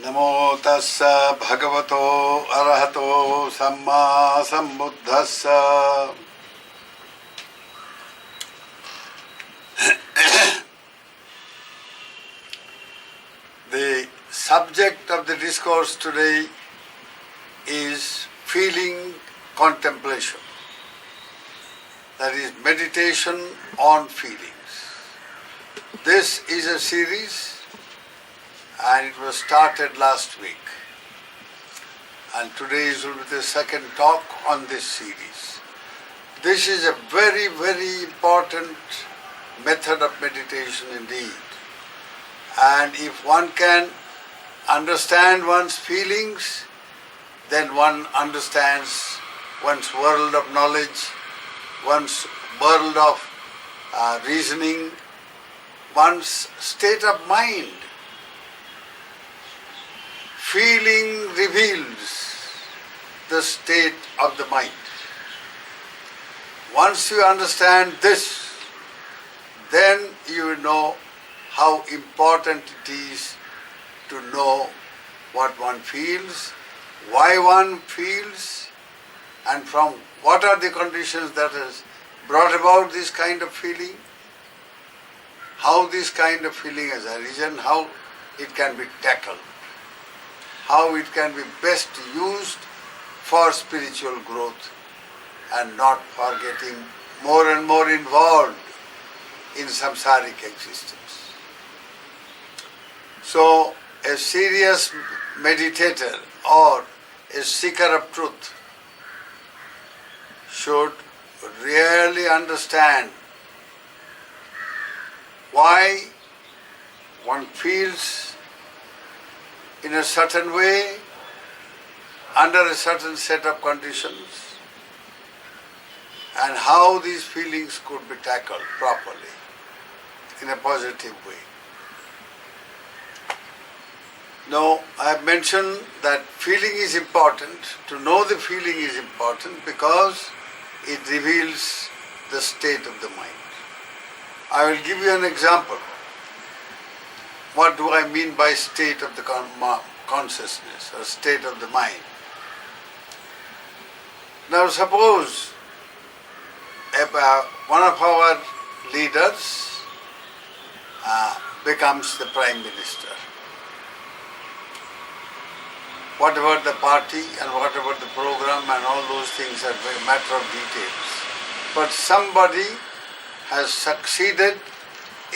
Namo tassa bhagavato arahato samma sambuddhassa. The subject of the discourse today is feeling contemplation. That is meditation on feelings. This is a series and it was started last week. And today will be the second talk on this series. This is a very, very important method of meditation indeed. And if one can understand one's feelings, then one understands one's world of knowledge, one's world of reasoning, one's state of mind. Feeling reveals the state of the mind. Once you understand this, then you will know how important it is to know what one feels, why one feels, and from what are the conditions that has brought about this kind of feeling, how this kind of feeling has arisen, how it can be tackled, how it can be best used for spiritual growth and not for getting more and more involved in samsaric existence. So, a serious meditator or a seeker of truth should really understand why one feels in a certain way, under a certain set of conditions, and how these feelings could be tackled properly in a positive way. Now, I have mentioned that feeling is important. To know the feeling is important because it reveals the state of the mind. I will give you an example. What do I mean by state of the consciousness or state of the mind? Now suppose one of our leaders becomes the Prime Minister. Whatever the party and whatever the program and all those things are a matter of details. But somebody has succeeded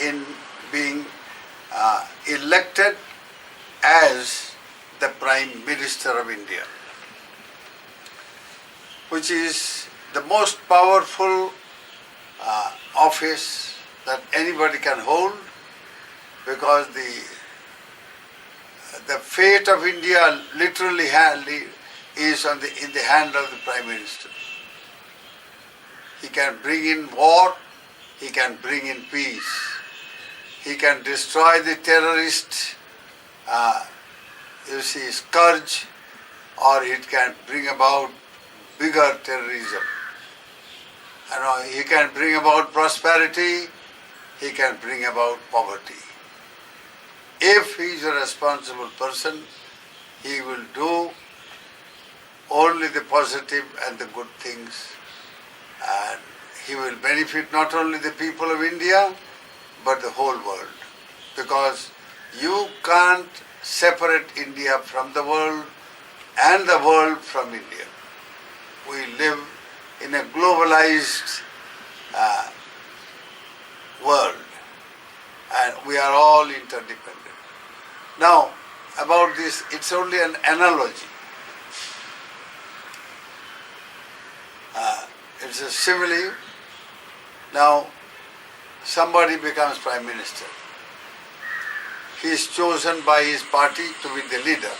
in being elected as the Prime Minister of India, which is the most powerful office that anybody can hold, because the fate of India literally is in the hand of the Prime Minister. He can bring in war, he can bring in peace. He can destroy the terrorist, scourge, or it can bring about bigger terrorism. He can bring about prosperity, he can bring about poverty. If he is a responsible person, he will do only the positive and the good things, and he will benefit not only the people of India, but the whole world. Because you can't separate India from the world and the world from India. We live in a globalized world and we are all interdependent. Now, about this, it's only an analogy. It's a simile. Now, somebody becomes Prime Minister. He is chosen by his party to be the leader.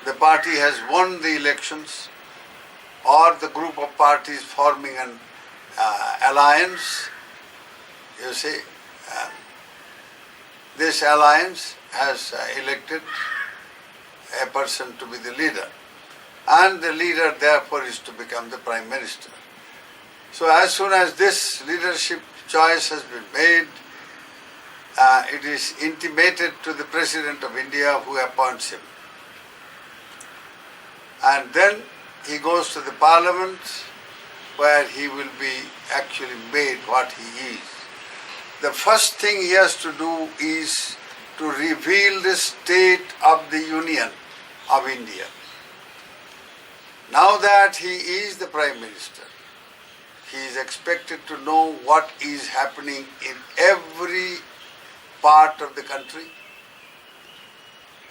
The party has won the elections, or the group of parties forming an alliance. You see, this alliance has elected a person to be the leader, and the leader therefore is to become the Prime Minister. So as soon as this leadership choice has been made, it is intimated to the President of India who appoints him. And then he goes to the Parliament where he will be actually made what he is. The first thing he has to do is to reveal the state of the Union of India. Now that he is the Prime Minister, he is expected to know what is happening in every part of the country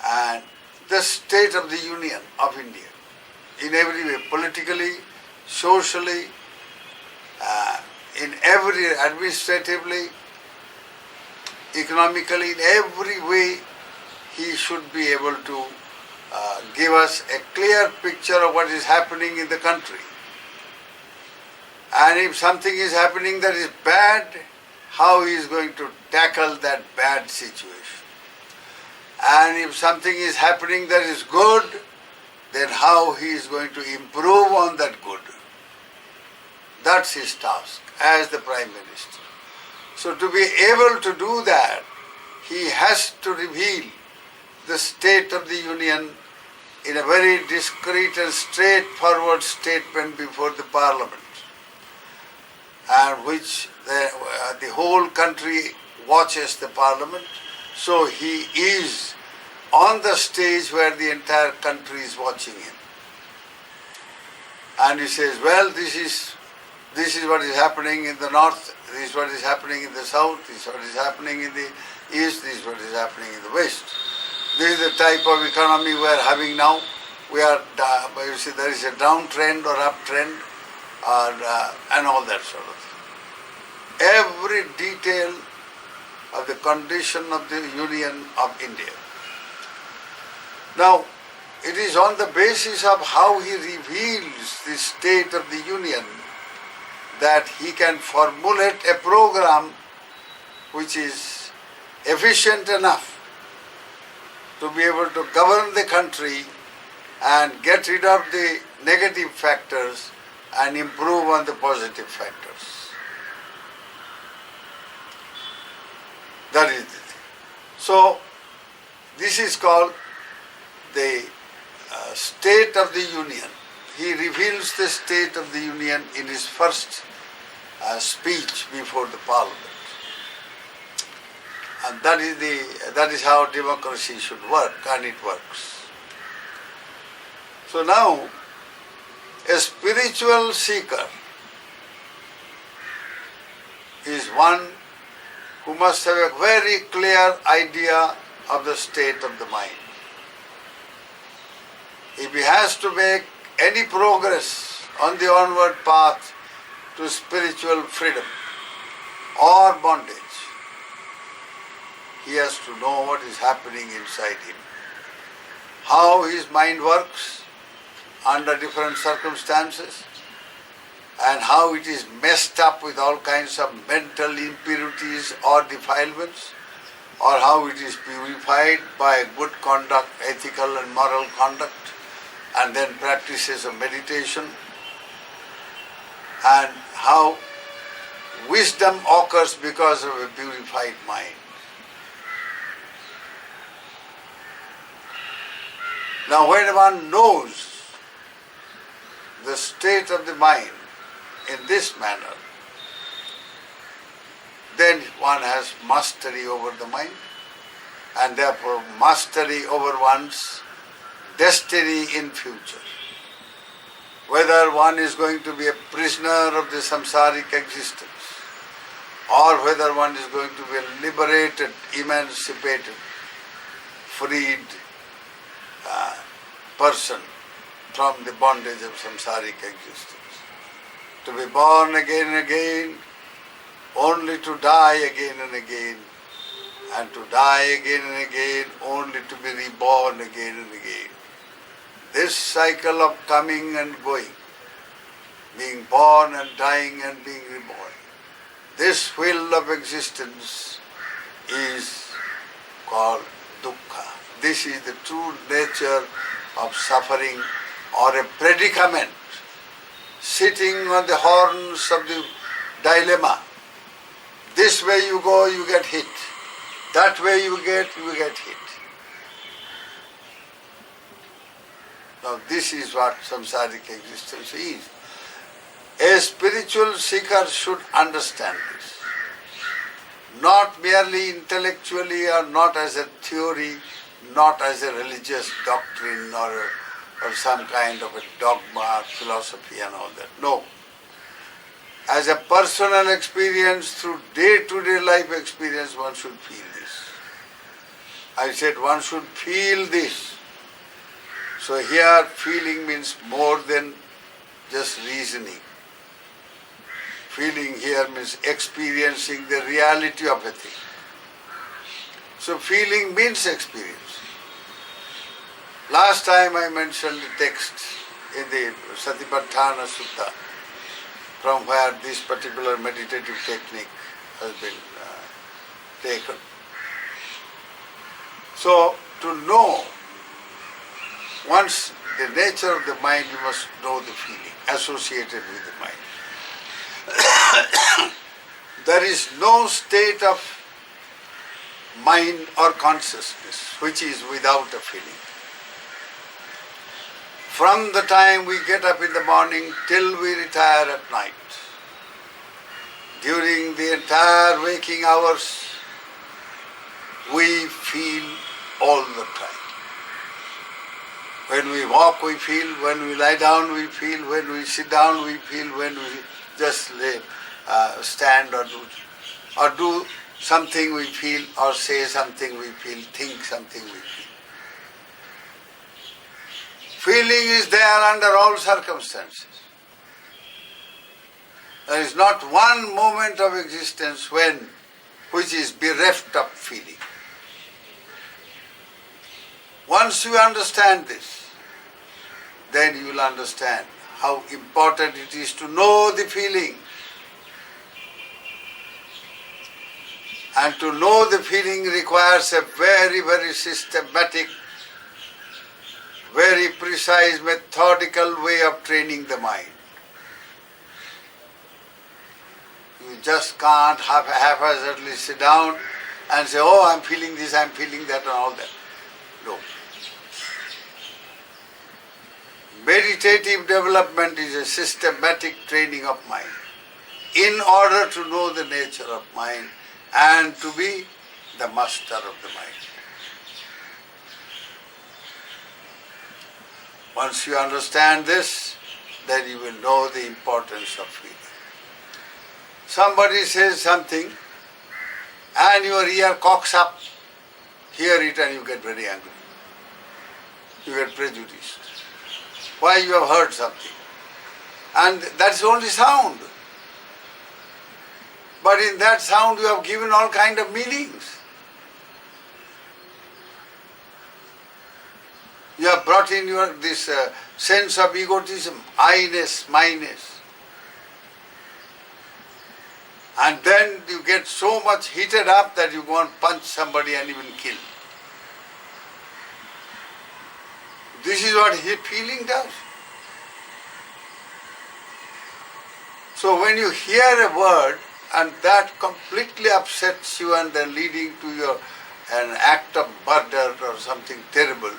and the state of the Union of India in every way, politically, socially, in every administratively, economically, in every way he should be able to give us a clear picture of what is happening in the country. And if something is happening that is bad, how he is going to tackle that bad situation. And if something is happening that is good, then how he is going to improve on that good. That's his task as the Prime Minister. So to be able to do that, he has to reveal the State of the Union in a very discreet and straightforward statement before the Parliament, and which the whole country watches the Parliament. So he is on the stage where the entire country is watching him. And he says, well, this is what is happening in the north, this is what is happening in the south, this is what is happening in the east, this is what is happening in the west. This is the type of economy we are having now. We are, you see, there is a downtrend or uptrend, and all that sort of thing. Every detail of the condition of the Union of India. Now, it is on the basis of how he reveals the state of the Union that he can formulate a program which is efficient enough to be able to govern the country and get rid of the negative factors and improve on the positive factors. That is the thing. So, this is called the State of the Union. He reveals the State of the Union in his first speech before the Parliament. And that is how democracy should work, and it works. So now, a spiritual seeker is one who must have a very clear idea of the state of the mind. If he has to make any progress on the onward path to spiritual freedom or bondage, he has to know what is happening inside him, how his mind works under different circumstances, and how it is messed up with all kinds of mental impurities or defilements, or how it is purified by good conduct, ethical and moral conduct, and then practices of meditation, and how wisdom occurs because of a purified mind. Now, when one knows the state of the mind in this manner, then one has mastery over the mind, and therefore mastery over one's destiny in future. Whether one is going to be a prisoner of the samsaric existence, or whether one is going to be a liberated, emancipated, freed person from the bondage of samsaric existence. To be born again and again, only to die again and again, and to die again and again, only to be reborn again and again. This cycle of coming and going, being born and dying and being reborn, this wheel of existence is called dukkha. This is the true nature of suffering, or a predicament, sitting on the horns of the dilemma. This way you go, you get hit. That way you get hit. Now this is what samsaric existence is. A spiritual seeker should understand this. Not merely intellectually or not as a theory, not as a religious doctrine or some kind of a dogma or philosophy and all that. No. As a personal experience, through day-to-day life experience, one should feel this. I said one should feel this. So here feeling means more than just reasoning. Feeling here means experiencing the reality of a thing. So feeling means experience. Last time I mentioned the text in the Satipatthana Sutta, from where this particular meditative technique has been taken. So to know once the nature of the mind, you must know the feeling associated with the mind. There is no state of mind or consciousness which is without a feeling. From the time we get up in the morning till we retire at night, during the entire waking hours, we feel all the time. When we walk, we feel. When we lie down, we feel. When we sit down, we feel. When we just stand or do something, we feel. Or say something, we feel. Think something, we feel. Feeling is there under all circumstances. There is not one moment of existence which is bereft of feeling. Once you understand this, then you will understand how important it is to know the feeling. And to know the feeling requires a very, very systematic, very precise, methodical way of training the mind. You just can't haphazardly sit down and say, oh, I'm feeling this, I'm feeling that and all that. No. Meditative development is a systematic training of mind in order to know the nature of mind and to be the master of the mind. Once you understand this, then you will know the importance of feeling. Somebody says something and your ear cocks up, hear it and you get very angry. You get prejudiced. Why? You have heard something. And that's only sound. But in that sound you have given all kind of meanings. You have brought in this sense of egotism, I-ness, myness. And then you get so much heated up that you go and punch somebody and even kill. This is what feeling does. So when you hear a word and that completely upsets you and then leading to an act of murder or something terrible,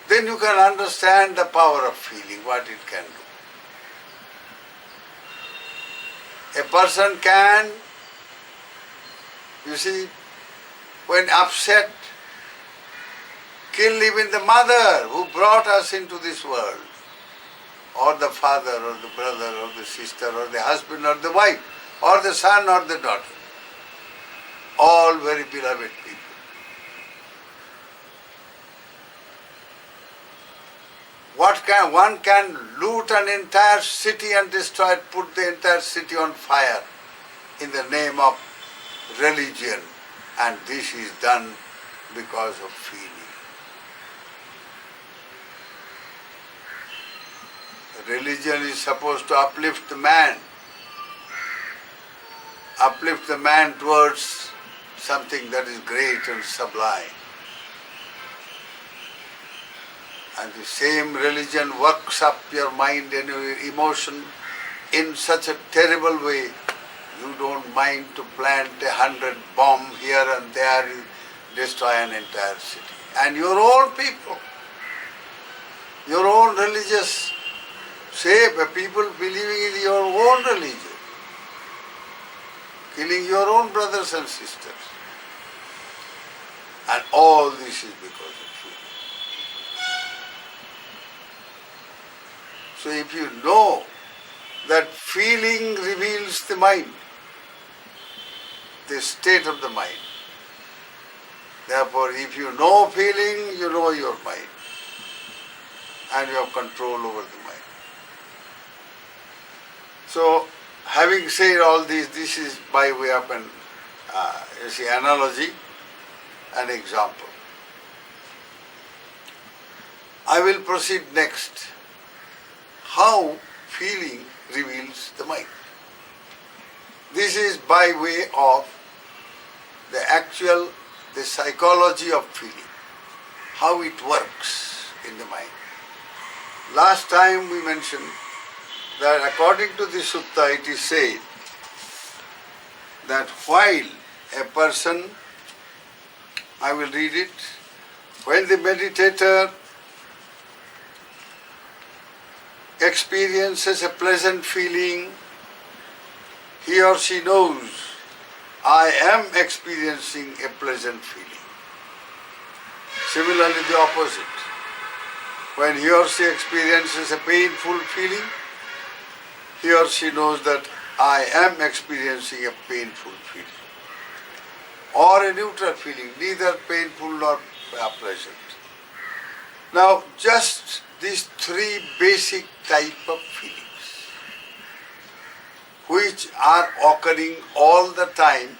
then you can understand the power of feeling, what it can do. A person can, you see, when upset, kill even the mother who brought us into this world, or the father, or the brother, or the sister, or the husband, or the wife, or the son, or the daughter. All very beloved people. One can loot an entire city and destroy it, put the entire city on fire in the name of religion, and this is done because of feeling. Religion is supposed to uplift the man towards something that is great and sublime. And the same religion works up your mind and your emotion in such a terrible way You don't mind to plant 100 bomb here and there, destroy an entire city. And your own people, your own religious people believing in your own religion, killing your own brothers and sisters. And all this is because of feeling. So if you know that feeling reveals the mind, the state of the mind. Therefore, if you know feeling, you know your mind. And you have control over the mind. So, having said all this, this is by way of an analogy, an example. I will proceed next. How feeling reveals the mind. This is by way of the psychology of feeling, how it works in the mind. Last time we mentioned that according to the sutta it is said that while a person, I will read it, when the meditator experiences a pleasant feeling, he or she knows, I am experiencing a pleasant feeling. Similarly, the opposite. When he or she experiences a painful feeling, he or she knows that I am experiencing a painful feeling. Or a neutral feeling, neither painful nor pleasant. Now, just these three basic type of feelings, which are occurring all the time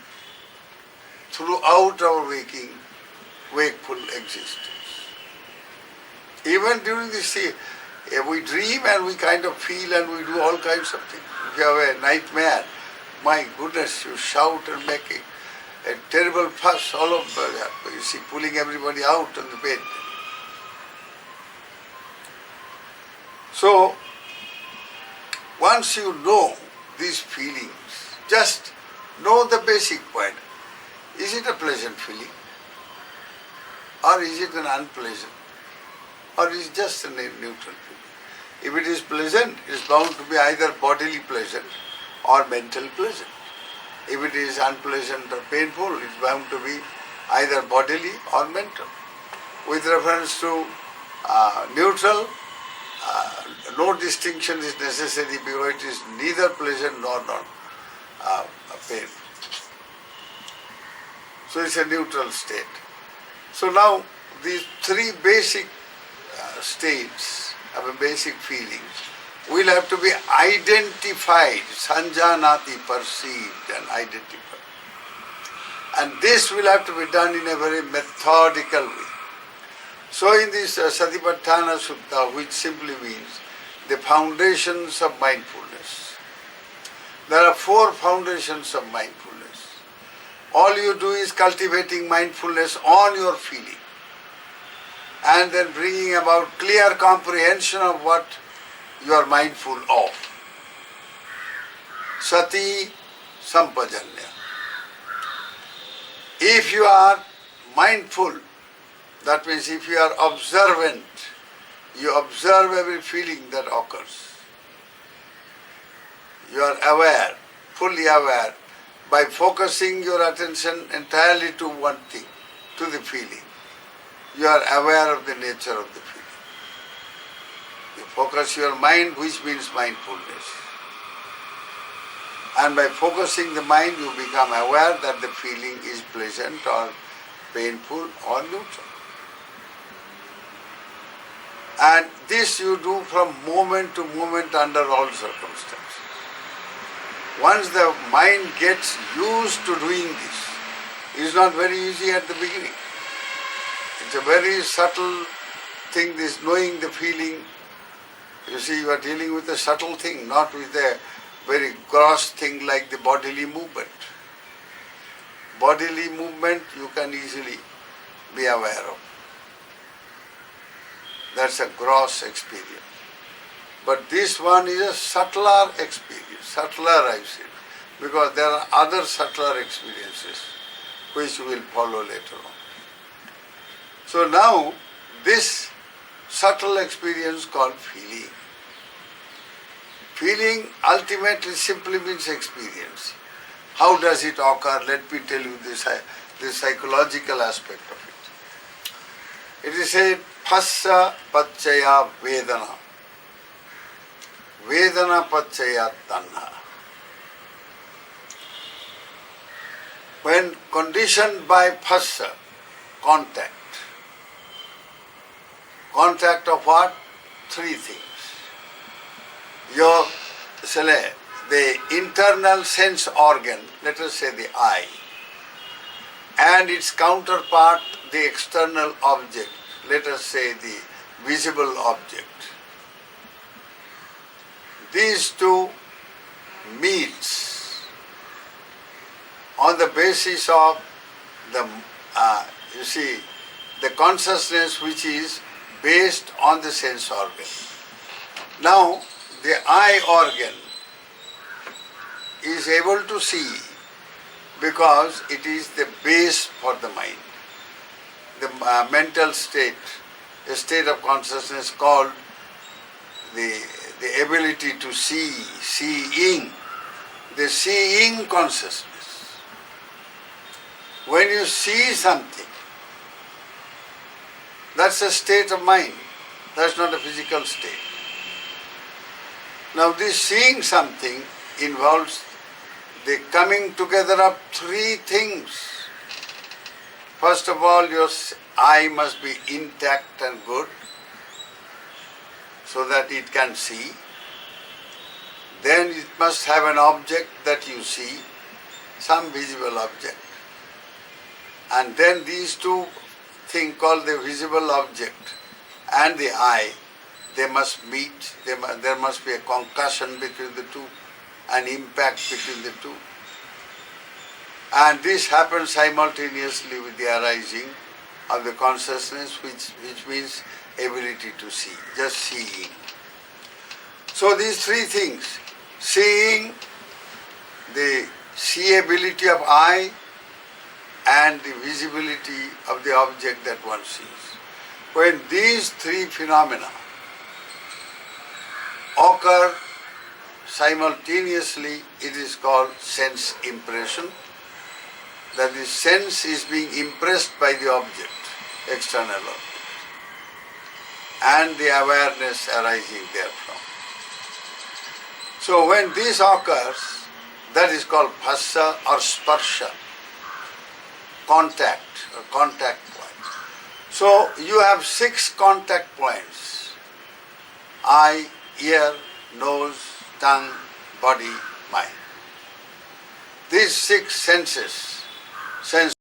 throughout our wakeful existence. Even during the sleep, we dream and we kind of feel and we do all kinds of things. If you have a nightmare, my goodness, you shout and make a terrible fuss all over that. You see, pulling everybody out on the bed. So, once you know these feelings, just know the basic point. Is it a pleasant feeling? Or is it an unpleasant? Or is it just a neutral feeling? If it is pleasant, it is bound to be either bodily pleasant or mental pleasant. If it is unpleasant or painful, it is bound to be either bodily or mental. With reference to neutral, no distinction is necessary because it is neither pleasant nor painful. So it's a neutral state. So now these three basic states of a basic feelings will have to be identified, sanjanati, perceived and identified. And this will have to be done in a very methodical way. So in this Satipatthana Sutta, which simply means the foundations of mindfulness, there are 4 foundations of mindfulness. All you do is cultivating mindfulness on your feeling and then bringing about clear comprehension of what you are mindful of. Sati Sampajanya. If you are mindful, that means if you are observant, you observe every feeling that occurs. You are aware, fully aware, by focusing your attention entirely to one thing, to the feeling. You are aware of the nature of the feeling. You focus your mind, which means mindfulness. And by focusing the mind, you become aware that the feeling is pleasant or painful or neutral. And this you do from moment to moment under all circumstances. Once the mind gets used to doing this, it's not very easy at the beginning. It's a very subtle thing, this knowing the feeling. You see, you are dealing with a subtle thing, not with a very gross thing like the bodily movement. Bodily movement you can easily be aware of. That's a gross experience. But this one is a subtler experience, subtler I said. because there are other subtler experiences which will follow later on. So now this subtle experience called feeling. Feeling ultimately simply means experience. How does it occur? Let me tell you this psychological aspect of it. It is said, phassa pacchaya vedana. Vedana pacchaya tanha. When conditioned by phassa, contact. Contact of what? Three things. The internal sense organ, let us say the eye, and its counterpart, the external object, let us say the visible object. These two meets on the basis of the consciousness which is based on the sense organ. Now, the eye organ is able to see because it is the base for the mind. The mental state, a state of consciousness called the ability to see, seeing, the seeing consciousness. When you see something, that's a state of mind, that's not a physical state. Now this seeing something involves the coming together of three things. First of all, your eye must be intact and good so that it can see. Then it must have an object that you see, some visible object. And then these two things called the visible object and the eye, they must meet, there must be a concussion between the two, an impact between the two. And this happens simultaneously with the arising of the consciousness, which means ability to see, just seeing. So these three things, seeing, the seeability of eye, and the visibility of the object that one sees. When these three phenomena occur simultaneously, it is called sense impression. That the sense is being impressed by the object, external object, and the awareness arising therefrom. So when this occurs, that is called phassa or sparsha, contact or contact points. So you have 6 contact points: eye, ear, nose, tongue, body, mind. These 6 senses, sense